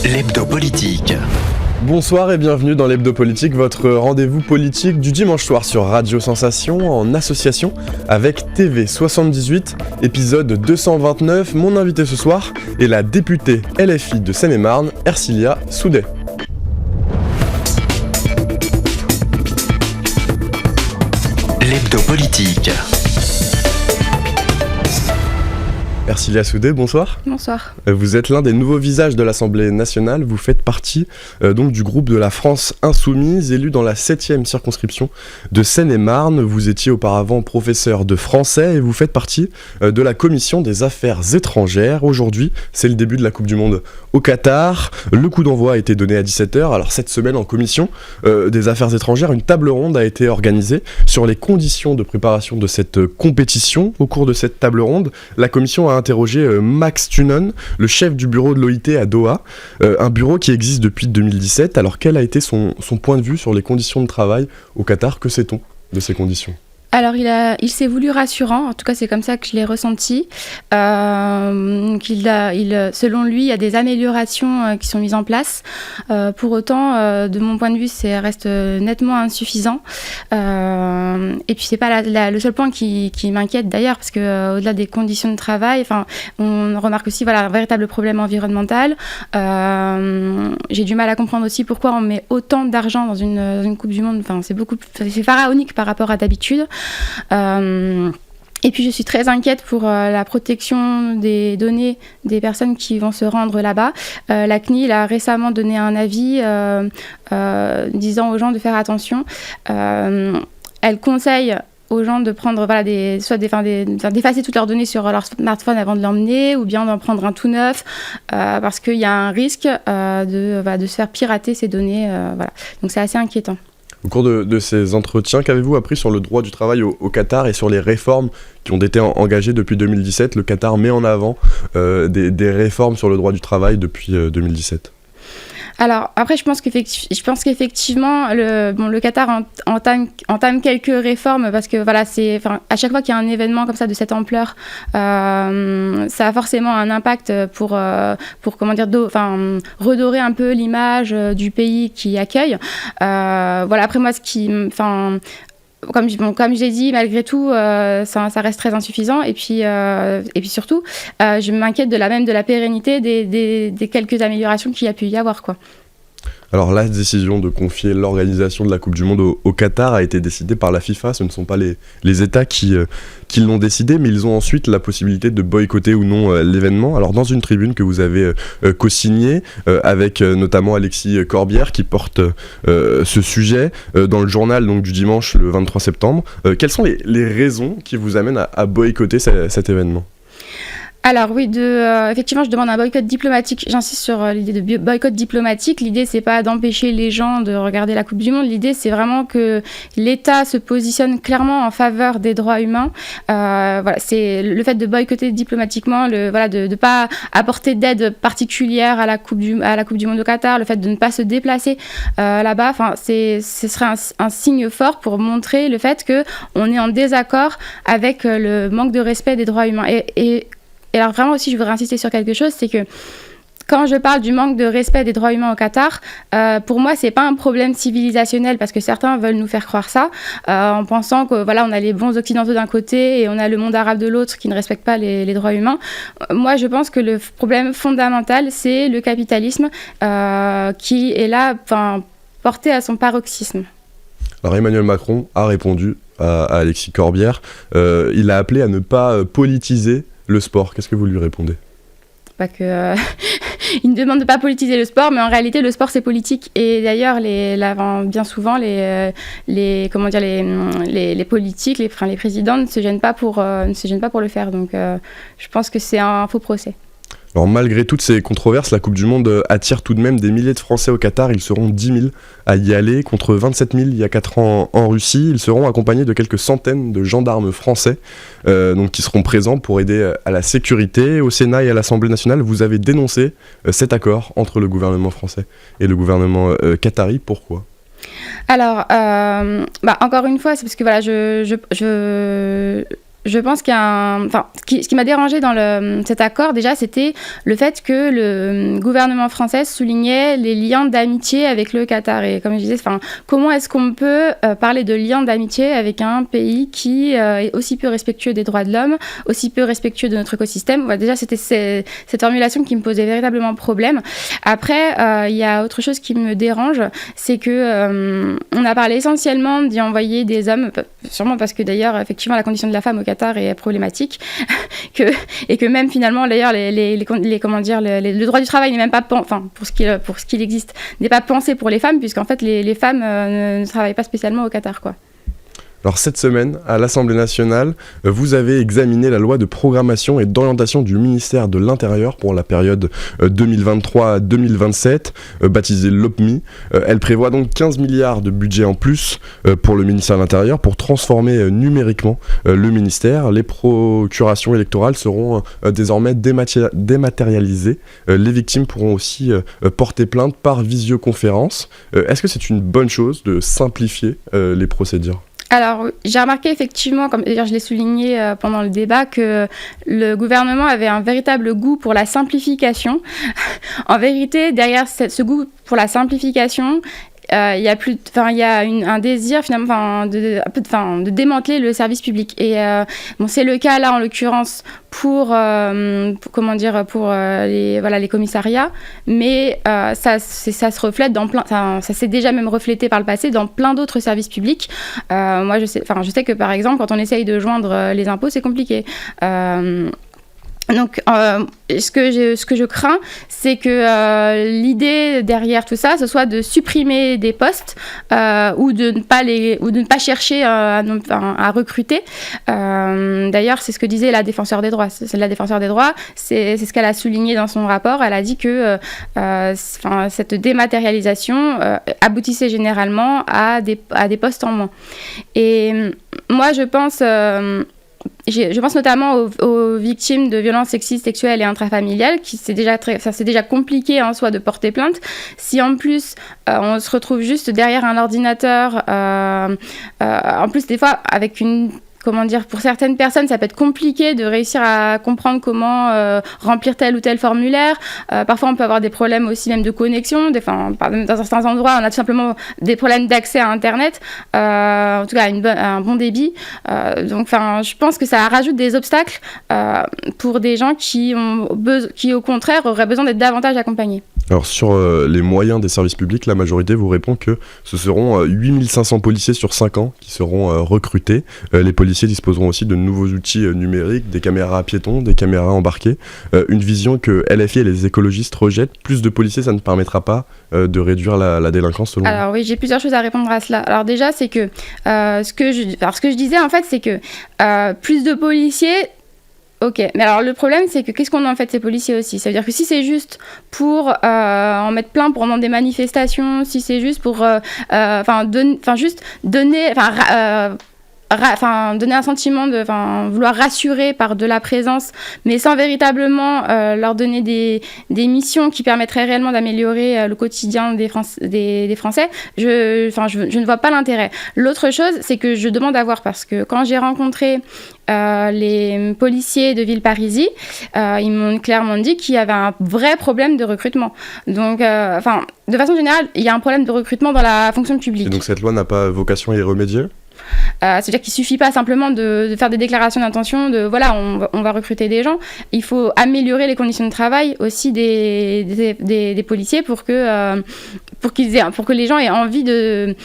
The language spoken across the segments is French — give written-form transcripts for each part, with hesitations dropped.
L'hebdo politique. Bonsoir et bienvenue dans l'hebdo politique, votre rendez-vous politique du dimanche soir sur Radio Sensation en association avec TV78, épisode 229. Mon invité ce soir est la députée LFI de Seine-et-Marne, Ercilia Soudet. L'hebdo politique. Ercilia Soudet, bonsoir. Bonsoir. Vous êtes l'un des nouveaux visages de l'Assemblée nationale, vous faites partie donc du groupe de la France Insoumise, élu dans la 7e circonscription de Seine-et-Marne. Vous étiez auparavant professeur de français et vous faites partie de la commission des affaires étrangères. Aujourd'hui, c'est le début de la Coupe du Monde au Qatar. Le coup d'envoi a été donné à 17h. Alors cette semaine en commission des affaires étrangères, une table ronde a été organisée sur les conditions de préparation de cette compétition. Au cours de cette table ronde, la commission a interrogé Max Tunon, le chef du bureau de l'OIT à Doha, un bureau qui existe depuis 2017. Alors quel a été son point de vue sur les conditions de travail au Qatar? Que sait-on de ces conditions? Alors il s'est voulu rassurant, en tout cas c'est comme ça que je l'ai ressenti, selon lui il y a des améliorations qui sont mises en place, pour autant de mon point de vue ça reste nettement insuffisant, et puis c'est pas le seul point qui m'inquiète d'ailleurs, parce que au-delà des conditions de travail, on remarque aussi un véritable problème environnemental. J'ai du mal à comprendre aussi pourquoi on met autant d'argent dans une Coupe du Monde, c'est pharaonique par rapport à d'habitude. Et puis je suis très inquiète pour la protection des données des personnes qui vont se rendre là-bas. La CNIL a récemment donné un avis disant aux gens de faire attention. Elle conseille aux gens de prendre d'effacer toutes leurs données sur leur smartphone avant de l'emmener, ou bien d'en prendre un tout neuf, parce qu'il y a un risque de se faire pirater ces données. Donc c'est assez inquiétant. Au cours de ces entretiens, qu'avez-vous appris sur le droit du travail au Qatar et sur les réformes qui ont été engagées depuis 2017? Le Qatar met en avant des réformes sur le droit du travail depuis 2017. Alors après, je pense qu'effectivement, le Qatar entame quelques réformes, parce que à chaque fois qu'il y a un événement comme ça de cette ampleur, ça a forcément un impact pour redorer un peu l'image du pays qui accueille. Après moi, comme je l'ai dit, malgré tout, ça reste très insuffisant. Et puis surtout, je m'inquiète de la pérennité des quelques améliorations qu'il y a pu y avoir, quoi. Alors la décision de confier l'organisation de la Coupe du Monde au Qatar a été décidée par la FIFA. Ce ne sont pas les États qui l'ont décidé, mais ils ont ensuite la possibilité de boycotter ou non l'événement. Alors dans une tribune que vous avez co-signée avec notamment Alexis Corbière qui porte ce sujet dans le journal donc, du dimanche le 23 septembre, quelles sont les raisons qui vous amènent à boycotter cet événement ? Alors oui, effectivement, je demande un boycott diplomatique. J'insiste sur l'idée de boycott diplomatique. L'idée, c'est pas d'empêcher les gens de regarder la Coupe du Monde. L'idée, c'est vraiment que l'État se positionne clairement en faveur des droits humains. C'est le fait de boycotter diplomatiquement, de pas apporter d'aide particulière à la Coupe du Monde au Qatar, le fait de ne pas se déplacer là-bas. Ce serait un signe fort pour montrer le fait que on est en désaccord avec le manque de respect des droits humains. Et alors vraiment aussi, je voudrais insister sur quelque chose, c'est que quand je parle du manque de respect des droits humains au Qatar, pour moi, c'est pas un problème civilisationnel, parce que certains veulent nous faire croire ça, en pensant que on a les bons occidentaux d'un côté et on a le monde arabe de l'autre qui ne respecte pas les droits humains. Moi, je pense que le problème fondamental, c'est le capitalisme qui est là, porté à son paroxysme. Alors Emmanuel Macron a répondu à Alexis Corbière. Il a appelé à ne pas politiser le sport. Qu'est-ce que vous lui répondez? Il me demande de ne pas politiser le sport, mais en réalité, le sport, c'est politique. Et d'ailleurs, bien souvent, les politiques, les présidents ne se gênent pas pour le faire. Donc, je pense que c'est un faux procès. Alors malgré toutes ces controverses, la Coupe du Monde attire tout de même des milliers de Français au Qatar. Ils seront 10 000 à y aller, contre 27 000 il y a 4 ans en Russie. Ils seront accompagnés de quelques centaines de gendarmes français qui seront présents pour aider à la sécurité. Au Sénat et à l'Assemblée nationale, vous avez dénoncé cet accord entre le gouvernement français et le gouvernement qatari. Pourquoi ? Alors, encore une fois, c'est parce que je pense ce qui m'a dérangé dans cet accord, déjà, c'était le fait que le gouvernement français soulignait les liens d'amitié avec le Qatar. Et comme je disais, comment est-ce qu'on peut parler de liens d'amitié avec un pays qui est aussi peu respectueux des droits de l'homme, aussi peu respectueux de notre écosystème? Déjà, c'était cette formulation qui me posait véritablement problème. Après, il y a autre chose qui me dérange, c'est que on a parlé essentiellement d'y envoyer des hommes, sûrement parce que d'ailleurs, effectivement, la condition de la femme au Qatar est problématique, et que même finalement, d'ailleurs, le droit du travail n'est même pas, pour ce qu'il existe, n'est pas pensé pour les femmes, puisqu'en fait, les femmes ne travaillent pas spécialement au Qatar, quoi. Alors cette semaine, à l'Assemblée nationale, vous avez examiné la loi de programmation et d'orientation du ministère de l'Intérieur pour la période 2023-2027, baptisée LOPMI. Elle prévoit donc 15 milliards de budget en plus pour le ministère de l'Intérieur pour transformer numériquement le ministère. Les procurations électorales seront désormais dématérialisées. Les victimes pourront aussi porter plainte par visioconférence. Est-ce que c'est une bonne chose de simplifier les procédures ? Alors, j'ai remarqué effectivement, comme d'ailleurs je l'ai souligné pendant le débat, que le gouvernement avait un véritable goût pour la simplification. En vérité, derrière ce goût pour la simplification, il y a un désir finalement de démanteler le service public. Et c'est le cas là en l'occurrence pour les commissariats, mais ça se reflète dans ça s'est déjà même reflété par le passé dans plein d'autres services publics. Moi je sais que par exemple quand on essaye de joindre les impôts, c'est compliqué. Donc, ce que je crains, c'est que l'idée derrière tout ça, ce soit de supprimer des postes ou de ne pas chercher à recruter. D'ailleurs, c'est ce que disait la défenseure des droits. La défenseure des droits, c'est ce qu'elle a souligné dans son rapport. Elle a dit que cette dématérialisation aboutissait généralement à des postes en moins. Et moi, je pense notamment aux victimes de violences sexistes, sexuelles et intrafamiliales, c'est déjà compliqué en soi de porter plainte. Si en plus on se retrouve juste derrière un ordinateur, en plus des fois avec pour certaines personnes, ça peut être compliqué de réussir à comprendre comment remplir tel ou tel formulaire. Parfois, on peut avoir des problèmes aussi même de connexion. Dans certains endroits, on a tout simplement des problèmes d'accès à Internet. En tout cas, un bon débit. Donc, je pense que ça rajoute des obstacles pour des gens qui, au contraire, auraient besoin d'être davantage accompagnés. Alors sur les moyens des services publics, la majorité vous répond que ce seront 8500 policiers sur 5 ans qui seront recrutés. Les policiers disposeront aussi de nouveaux outils numériques, des caméras piétons, des caméras embarquées. Une vision que LFI et les écologistes rejettent. Plus de policiers, ça ne permettra pas de réduire la délinquance selon vous. Alors oui, j'ai plusieurs choses à répondre à cela. Alors déjà, c'est que ce que je disais en fait, c'est que plus de policiers... Ok, mais alors le problème, c'est que qu'est-ce qu'on en fait de ces policiers aussi ? Ça veut dire que si c'est juste pour en mettre plein pendant des manifestations, si c'est juste pour donner un sentiment de vouloir rassurer par de la présence, mais sans véritablement leur donner des missions qui permettraient réellement d'améliorer le quotidien des Français, je ne vois pas l'intérêt. L'autre chose, c'est que je demande à voir, parce que quand j'ai rencontré les policiers de Villeparisis, ils m'ont clairement dit qu'il y avait un vrai problème de recrutement. Donc, de façon générale, il y a un problème de recrutement dans la fonction publique. Et donc cette loi n'a pas vocation à y remédier ? C'est-à-dire qu'il ne suffit pas simplement de faire des déclarations d'intention, on va recruter des gens. Il faut améliorer les conditions de travail aussi des policiers pour que les gens aient envie de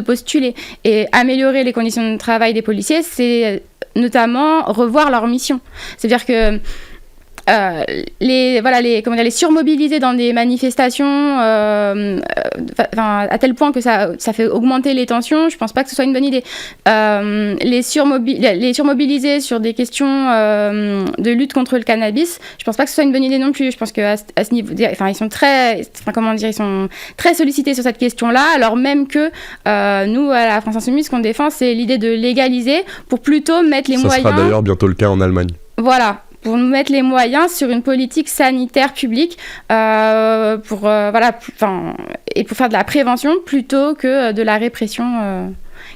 postuler. Et améliorer les conditions de travail des policiers, c'est notamment revoir leur mission. C'est-à-dire que les surmobiliser dans des manifestations à tel point que ça fait augmenter les tensions, je pense pas que ce soit une bonne idée. Les surmobiliser sur des questions de lutte contre le cannabis, je pense pas que ce soit une bonne idée non plus. Je pense que à ce niveau, ils sont très sollicités sur cette question-là, alors même que nous à la France Insoumise, ce qu'on défend, c'est l'idée de légaliser pour plutôt mettre les moyens. Ça sera d'ailleurs bientôt le cas en Allemagne. Voilà. Pour nous mettre les moyens sur une politique sanitaire publique et pour faire de la prévention plutôt que de la répression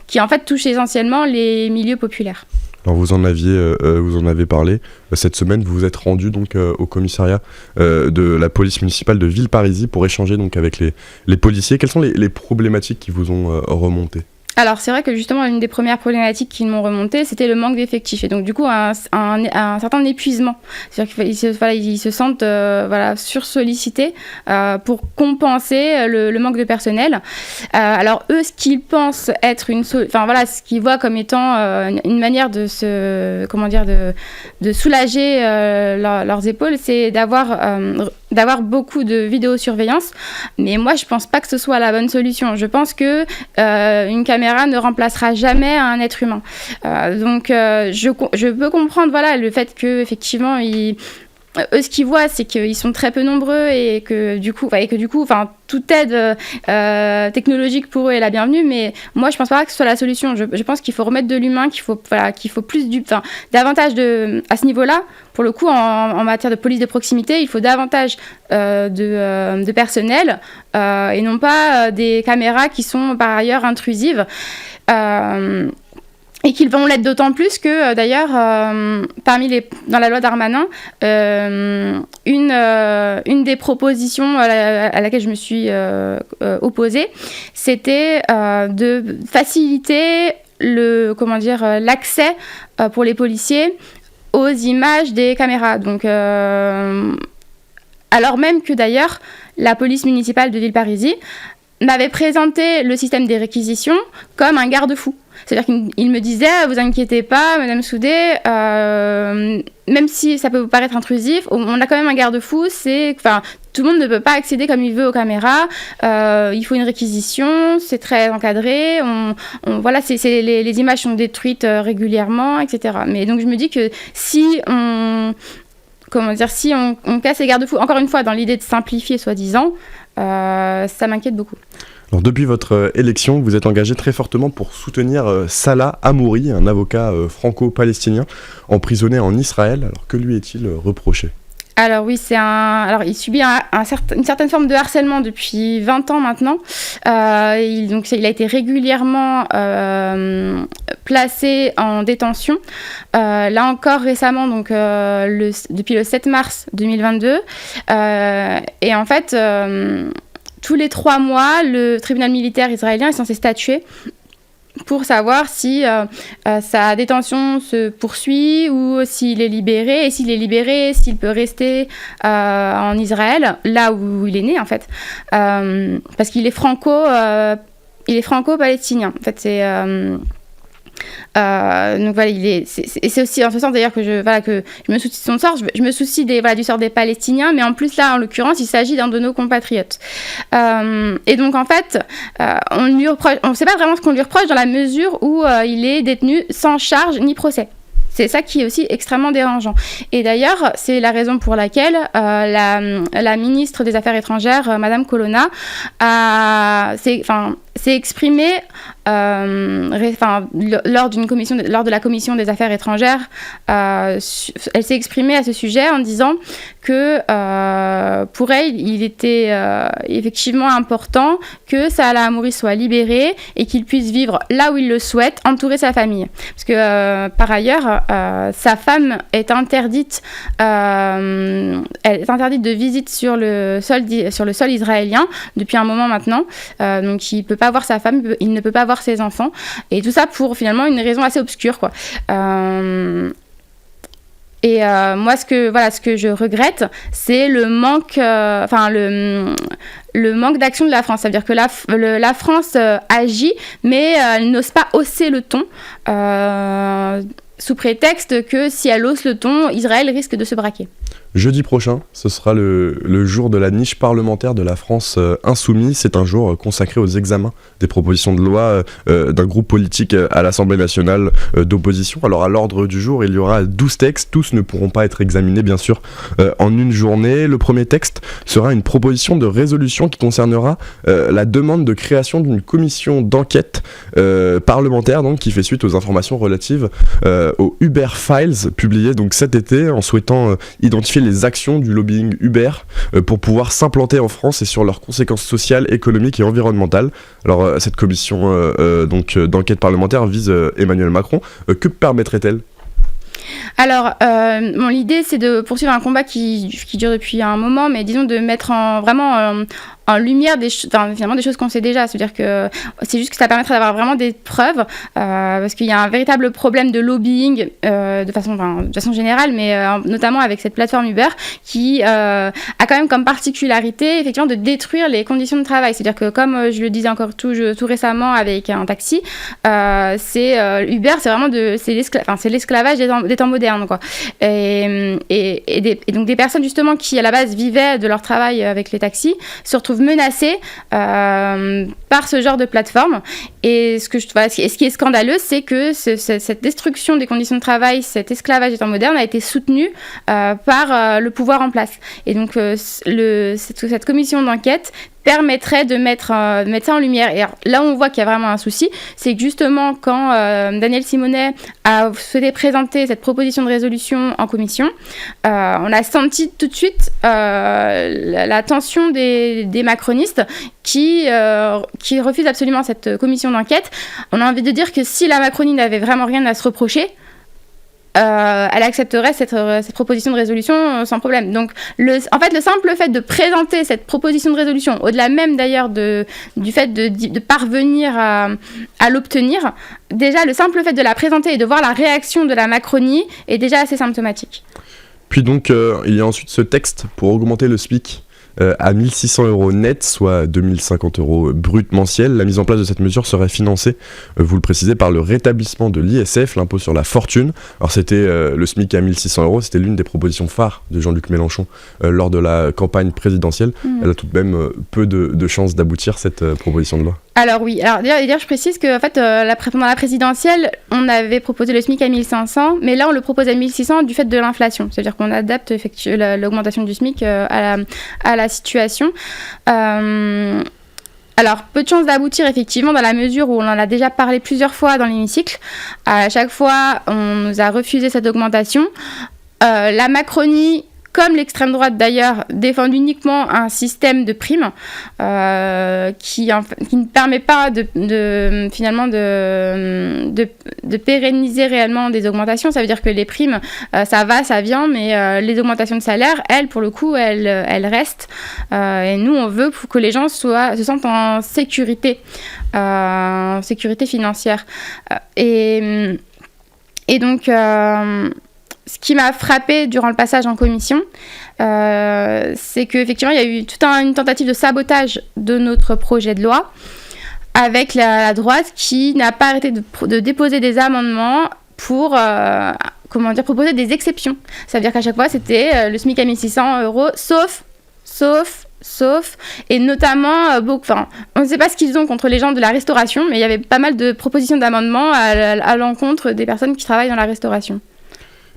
qui en fait touche essentiellement les milieux populaires. Alors vous en avez parlé. Cette semaine, vous vous êtes rendu donc au commissariat de la police municipale de Villeparisis pour échanger donc avec les policiers. Quelles sont les problématiques qui vous ont remonté ? Alors c'est vrai que justement une des premières problématiques qui m'ont remonté, c'était le manque d'effectifs et donc du coup un certain épuisement. C'est-à-dire qu'ils se sentent sursollicités pour compenser le manque de personnel. Alors eux, ce qu'ils pensent être ce qu'ils voient comme étant une manière de soulager leurs épaules, c'est d'avoir beaucoup de vidéosurveillance. Mais moi, je pense pas que ce soit la bonne solution. Je pense que une caméra ne remplacera jamais un être humain. Donc, je peux comprendre, le fait que effectivement, eux, ce qu'ils voient, c'est qu'ils sont très peu nombreux et que du coup, toute aide technologique pour eux est la bienvenue. Mais moi, je pense pas que ce soit la solution. Je pense qu'il faut remettre de l'humain, qu'il faut plus davantage à ce niveau-là. Pour le coup, en matière de police de proximité, il faut davantage de personnel et non pas des caméras qui sont par ailleurs intrusives. Et qu'ils vont l'être d'autant plus que, d'ailleurs, dans la loi Darmanin, une des propositions à laquelle je me suis opposée, c'était de faciliter l'accès pour les policiers aux images des caméras. Donc, alors même que, d'ailleurs, la police municipale de Villeparisis m'avait présenté le système des réquisitions comme un garde-fou. C'est-à-dire qu'il me disait « Vous inquiétez pas, Madame Soudé, même si ça peut vous paraître intrusif, on a quand même un garde-fou, tout le monde ne peut pas accéder comme il veut aux caméras, il faut une réquisition, c'est très encadré, les images sont détruites régulièrement, etc. » Mais donc je me dis que si on casse les garde-fous, encore une fois, dans l'idée de simplifier soi-disant, ça m'inquiète beaucoup. Alors, depuis votre élection, vous êtes engagé très fortement pour soutenir Salah Hamouri, un avocat franco-palestinien emprisonné en Israël. Alors, que lui est-il reproché ? Alors oui, il subit une certaine forme de harcèlement depuis 20 ans maintenant. Il a été régulièrement placé en détention. Là encore récemment, donc depuis le 7 mars 2022. Et en fait, tous les 3 mois, le tribunal militaire israélien est censé statuer pour savoir si sa détention se poursuit ou s'il est libéré, et s'il est libéré, s'il peut rester en Israël, là où il est né en fait, parce qu'il est franco-palestinien. En fait, donc voilà, c'est aussi en ce sens d'ailleurs que je me soucie de son sort. Je me soucie du sort des Palestiniens, mais en plus là, en l'occurrence, il s'agit d'un de nos compatriotes. Et donc en fait, on ne sait pas vraiment ce qu'on lui reproche dans la mesure où il est détenu sans charge ni procès. C'est ça qui est aussi extrêmement dérangeant. Et d'ailleurs, c'est la raison pour laquelle la ministre des Affaires étrangères, Madame Colonna, s'est exprimée lors de la commission des Affaires étrangères. Elle s'est exprimée à ce sujet en disant que pour elle, il était effectivement important que Salah Hamouri soit libéré et qu'il puisse vivre là où il le souhaite, entourer sa famille. Parce que par ailleurs, sa femme est interdite de visite sur le sol israélien depuis un moment maintenant. Donc il ne peut pas voir sa femme, il ne peut pas voir ses enfants. Et tout ça pour finalement une raison assez obscure, quoi. Moi, ce que je regrette, c'est le manque d'action de la France. Ça veut dire que la France agit, mais elle n'ose pas hausser le ton, sous prétexte que si elle hausse le ton, Israël risque de se braquer. Jeudi prochain, ce sera le jour de la niche parlementaire de la France insoumise. C'est un jour consacré aux examens des propositions de loi d'un groupe politique à l'Assemblée nationale d'opposition. Alors à l'ordre du jour, il y aura 12 textes. Tous ne pourront pas être examinés, bien sûr, en une journée. Le premier texte sera une proposition de résolution qui concernera la demande de création d'une commission d'enquête parlementaire, donc, qui fait suite aux informations relatives aux Uber Files, publiées donc cet été, en souhaitant identifier les actions du lobbying Uber pour pouvoir s'implanter en France et sur leurs conséquences sociales, économiques et environnementales. Alors cette commission d'enquête parlementaire vise Emmanuel Macron. Que permettrait-elle ? Alors, l'idée, c'est de poursuivre un combat qui dure depuis un moment, mais disons de mettre en lumière finalement des choses qu'on sait déjà. C'est-à-dire que c'est juste que ça permettra d'avoir vraiment des preuves, parce qu'il y a un véritable problème de lobbying de façon générale, mais notamment avec cette plateforme Uber qui a quand même comme particularité effectivement de détruire les conditions de travail. C'est-à-dire que comme je le disais encore tout récemment avec un taxi, Uber, c'est vraiment c'est l'esclavage des temps modernes, quoi. Et donc des personnes justement qui à la base vivaient de leur travail avec les taxis se retrouvent menacées par ce genre de plateforme. Et ce qui est scandaleux, c'est que cette destruction des conditions de travail, cet esclavage des temps modernes a été soutenu par le pouvoir en place. Et donc cette commission d'enquête permettrait de mettre ça en lumière. Et alors, là où on voit qu'il y a vraiment un souci, c'est que justement quand Daniel Simonet a souhaité présenter cette proposition de résolution en commission, on a senti tout de suite la tension des macronistes qui refusent absolument cette commission d'enquête. On a envie de dire que si la Macronie n'avait vraiment rien à se reprocher, elle accepterait cette proposition de résolution sans problème. Donc, le simple fait de présenter cette proposition de résolution, au-delà même d'ailleurs du fait de parvenir à l'obtenir, déjà le simple fait de la présenter et de voir la réaction de la Macronie est déjà assez symptomatique. Puis donc, il y a ensuite ce texte pour augmenter le SMIC à 1 600 € net, soit 2 050 € brut mensuel. La mise en place de cette mesure serait financée, vous le précisez, par le rétablissement de l'ISF, l'impôt sur la fortune. Alors c'était le SMIC à 1 600 €, c'était l'une des propositions phares de Jean-Luc Mélenchon lors de la campagne présidentielle. Elle a tout de même peu de chances d'aboutir, cette proposition de loi. Alors oui, d'ailleurs je précise que en fait, pendant la présidentielle, on avait proposé le SMIC à 1 500, mais là on le propose à 1 600 du fait de l'inflation. C'est-à-dire qu'on adapte l'augmentation du SMIC à la situation. Alors, peu de chances d'aboutir effectivement dans la mesure où on en a déjà parlé plusieurs fois dans l'hémicycle. À chaque fois, on nous a refusé cette augmentation. La Macronie, comme l'extrême droite d'ailleurs, défend uniquement un système de primes qui ne permet pas finalement de pérenniser réellement des augmentations. Ça veut dire que les primes, ça va, ça vient, mais les augmentations de salaire, elles, pour le coup, elles restent. Et nous, on veut que les gens se sentent en sécurité financière. Et donc... ce qui m'a frappée durant le passage en commission, c'est qu'effectivement, il y a eu toute une tentative de sabotage de notre projet de loi avec la droite qui n'a pas arrêté de déposer des amendements pour proposer des exceptions. Ça veut dire qu'à chaque fois, c'était le SMIC à 1 600 €, sauf, et notamment, on ne sait pas ce qu'ils ont contre les gens de la restauration, mais il y avait pas mal de propositions d'amendements à l'encontre des personnes qui travaillent dans la restauration.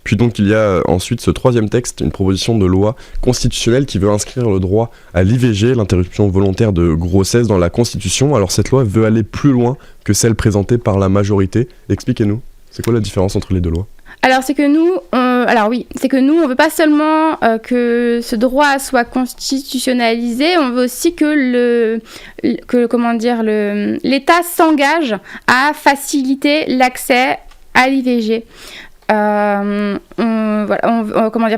Puis donc il y a ensuite ce troisième texte, une proposition de loi constitutionnelle qui veut inscrire le droit à l'IVG, l'interruption volontaire de grossesse, dans la Constitution. Alors cette loi veut aller plus loin que celle présentée par la majorité. Expliquez-nous, c'est quoi la différence entre les deux lois ? Alors c'est que nous, on veut pas seulement que ce droit soit constitutionnalisé, on veut aussi que l'État s'engage à faciliter l'accès à l'IVG. Parce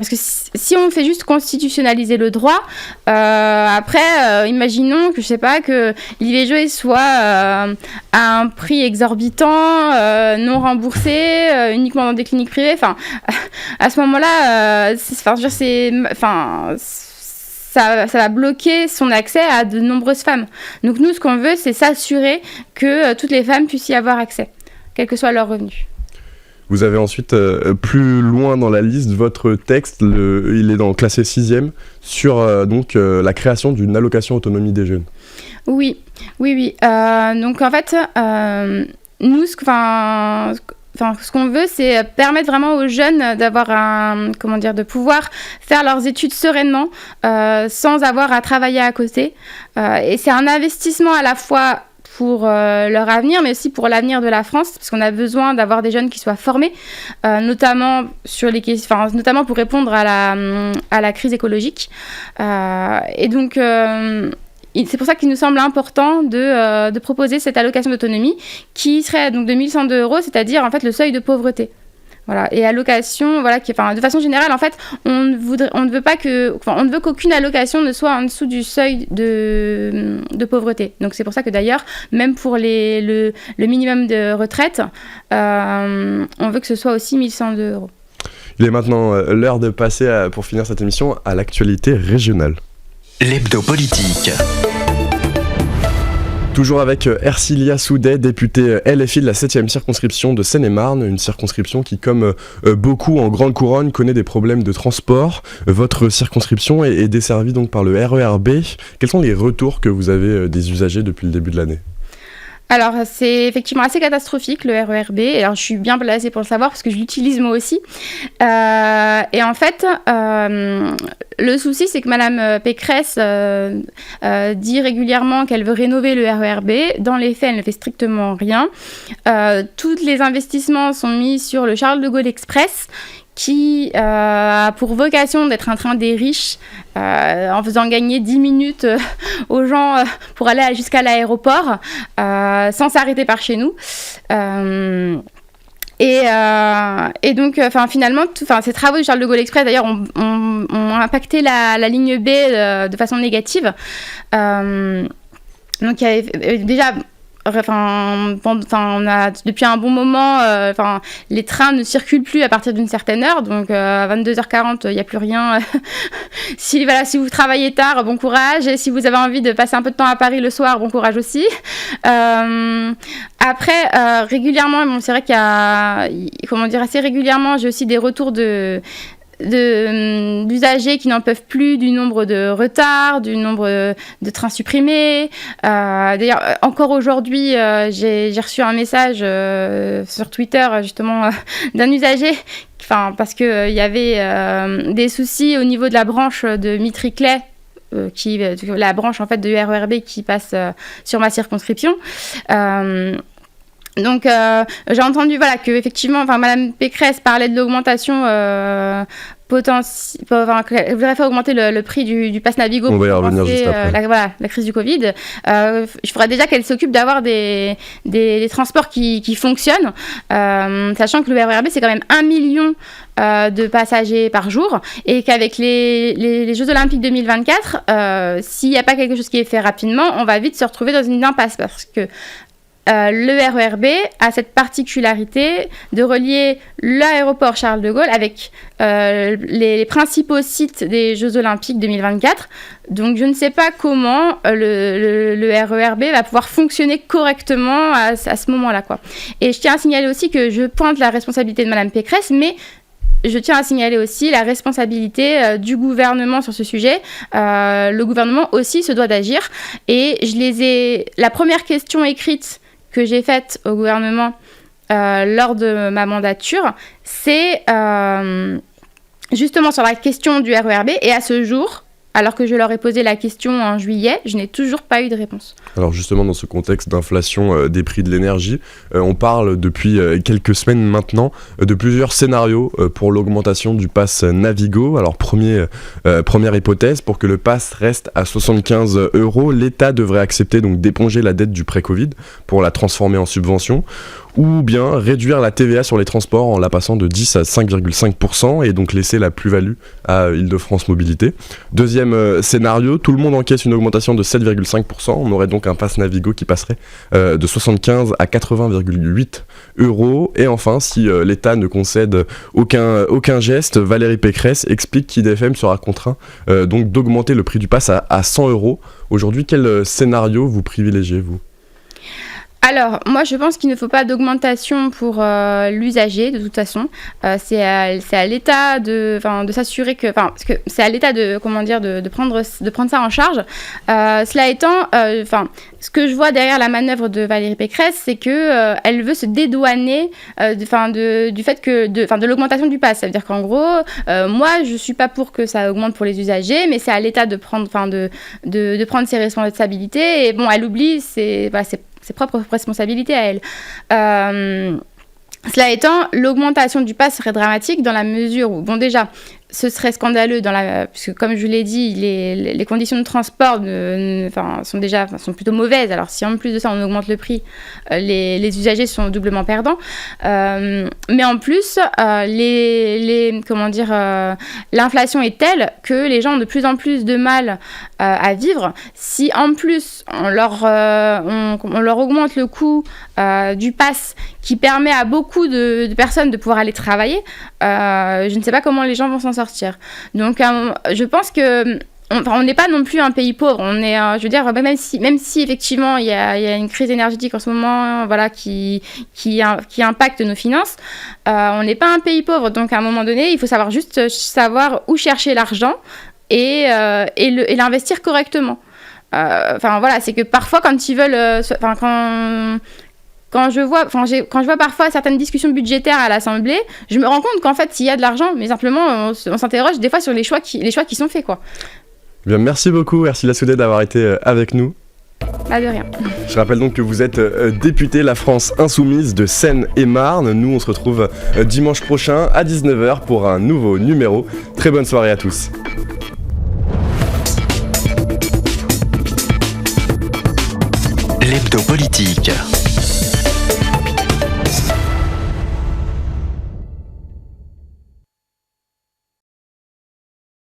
que si on fait juste constitutionnaliser le droit, après, imaginons que, que l'IVG soit à un prix exorbitant, non remboursé, uniquement dans des cliniques privées. À ce moment-là, ça va bloquer son accès à de nombreuses femmes. Donc nous, ce qu'on veut, c'est s'assurer que toutes les femmes puissent y avoir accès, quel que soit leur revenu. Vous avez ensuite, plus loin dans la liste, votre texte, il est classé 6e, sur la création d'une allocation autonomie des jeunes. Oui. Donc en fait, nous, ce qu'on veut, c'est permettre vraiment aux jeunes de pouvoir faire leurs études sereinement, sans avoir à travailler à côté. Et c'est un investissement à la fois pour leur avenir, mais aussi pour l'avenir de la France, parce qu'on a besoin d'avoir des jeunes qui soient formés, notamment pour répondre à la crise écologique. Et donc, c'est pour ça qu'il nous semble important de proposer cette allocation d'autonomie qui serait donc de 1 102 €, c'est-à-dire en fait le seuil de pauvreté. Voilà, et allocation, voilà, de façon générale, en fait, on ne veut qu'aucune allocation ne soit en dessous du seuil de pauvreté. Donc c'est pour ça que d'ailleurs, même pour le minimum de retraite, on veut que ce soit aussi 1 102 €. Il est maintenant l'heure de passer, pour finir cette émission, à l'actualité régionale. L'hebdo politique. Toujours avec Ercilia Soudet, députée LFI de la 7e circonscription de Seine-et-Marne, une circonscription qui, comme beaucoup en Grande Couronne, connaît des problèmes de transport. Votre circonscription est desservie donc par le RER B. Quels sont les retours que vous avez des usagers depuis le début de l'année ? Alors, c'est effectivement assez catastrophique, le RER B. Alors, je suis bien placée pour le savoir parce que je l'utilise moi aussi. Et en fait, le souci, c'est que Madame Pécresse dit régulièrement qu'elle veut rénover le RER B. Dans les faits, elle ne fait strictement rien. Tous les investissements sont mis sur le Charles de Gaulle Express, qui a pour vocation d'être un train des riches en faisant gagner 10 minutes aux gens pour aller jusqu'à l'aéroport sans s'arrêter par chez nous. Et donc, finalement, ces travaux du Charles de Gaulle Express, d'ailleurs, ont impacté la ligne B de façon négative. Donc, il y avait déjà... on a depuis un bon moment, les trains ne circulent plus à partir d'une certaine heure, donc à 22h40, il n'y a plus rien. Si vous travaillez tard, bon courage, et si vous avez envie de passer un peu de temps à Paris le soir, bon courage aussi. Après, régulièrement, c'est vrai qu'il y a, assez régulièrement, j'ai aussi des retours d'usagers qui n'en peuvent plus du nombre de retards, du nombre de trains supprimés. D'ailleurs, encore aujourd'hui, j'ai reçu un message sur Twitter, justement, d'un usager, parce qu'il y avait des soucis au niveau de la branche de Mitriclay, la branche en fait de RER B qui passe sur ma circonscription. Donc, j'ai entendu que effectivement, Madame Pécresse parlait de l'augmentation elle voudrait faire augmenter le prix du pass Navigo. On va y revenir juste après. La crise du Covid. Je ferais déjà qu'elle s'occupe d'avoir des transports qui fonctionnent, sachant que le RER B, c'est quand même 1 million de passagers par jour, et qu'avec les Jeux Olympiques 2024, s'il n'y a pas quelque chose qui est fait rapidement, on va vite se retrouver dans une impasse, parce que le RER B a cette particularité de relier l'aéroport Charles de Gaulle avec les principaux sites des Jeux Olympiques 2024. Donc je ne sais pas comment le RER B va pouvoir fonctionner correctement à ce moment-là, quoi. Et je tiens à signaler aussi que je pointe la responsabilité de Madame Pécresse, mais je tiens à signaler aussi la responsabilité du gouvernement sur ce sujet. Le gouvernement aussi se doit d'agir. Et la première question écrite que j'ai faite au gouvernement lors de ma mandature, c'est justement sur la question du RER B. Et à ce jour, alors que je leur ai posé la question en juillet, je n'ai toujours pas eu de réponse. Alors justement, dans ce contexte d'inflation des prix de l'énergie, on parle depuis quelques semaines maintenant de plusieurs scénarios pour l'augmentation du pass Navigo. Alors première hypothèse, pour que le pass reste à 75 €, l'État devrait accepter donc d'éponger la dette du pré-Covid pour la transformer en subvention, ou bien réduire la TVA sur les transports en la passant de 10 à 5,5% et donc laisser la plus-value à Île-de-France Mobilité. Deuxième scénario, tout le monde encaisse une augmentation de 7,5%. On aurait donc un pass Navigo qui passerait de 75 à 80,8 €. Et enfin, si l'État ne concède aucun geste, Valérie Pécresse explique qu'IDFM sera contraint donc d'augmenter le prix du pass à 100 €. Aujourd'hui, quel scénario vous privilégiez, vous ? Alors, moi, je pense qu'il ne faut pas d'augmentation pour l'usager, de toute façon. C'est à l'État de s'assurer que... parce que c'est à l'État de prendre ça en charge. Cela étant, ce que je vois derrière la manœuvre de Valérie Pécresse, c'est que elle veut se dédouaner du fait que... de l'augmentation du pass. Ça veut dire qu'en gros, moi, je ne suis pas pour que ça augmente pour les usagers, mais c'est à l'État de prendre ses responsabilités. Et bon, elle oublie ses propres responsabilités à elle. Cela étant, l'augmentation du pass serait dramatique dans la mesure où, bon déjà, ce serait scandaleux puisque comme je l'ai dit, les conditions de transport sont plutôt mauvaises. Alors si en plus de ça on augmente le prix, les usagers sont doublement perdants. Mais en plus, l'inflation est telle que les gens ont de plus en plus de mal à vivre. Si en plus on leur augmente le coût du pass qui permet à beaucoup de personnes de pouvoir aller travailler, je ne sais pas comment les gens vont s'en sortir. Donc je pense que on n'est pas non plus un pays pauvre. On est, je veux dire, même si effectivement il y a une crise énergétique en ce moment, voilà, qui impacte nos finances, on n'est pas un pays pauvre. Donc à un moment donné, il faut savoir où chercher l'argent et l'investir correctement. Voilà, c'est que parfois quand ils veulent, quand je vois parfois certaines discussions budgétaires à l'Assemblée, je me rends compte qu'en fait, s'il y a de l'argent, mais simplement, on s'interroge des fois sur les choix qui sont faits, quoi. Bien, merci beaucoup, Ercilla Soudet, d'avoir été avec nous. Pas de rien. Je rappelle donc que vous êtes députée La France Insoumise de Seine-et-Marne. Nous, on se retrouve dimanche prochain à 19h pour un nouveau numéro. Très bonne soirée à tous. L'hebdo politique.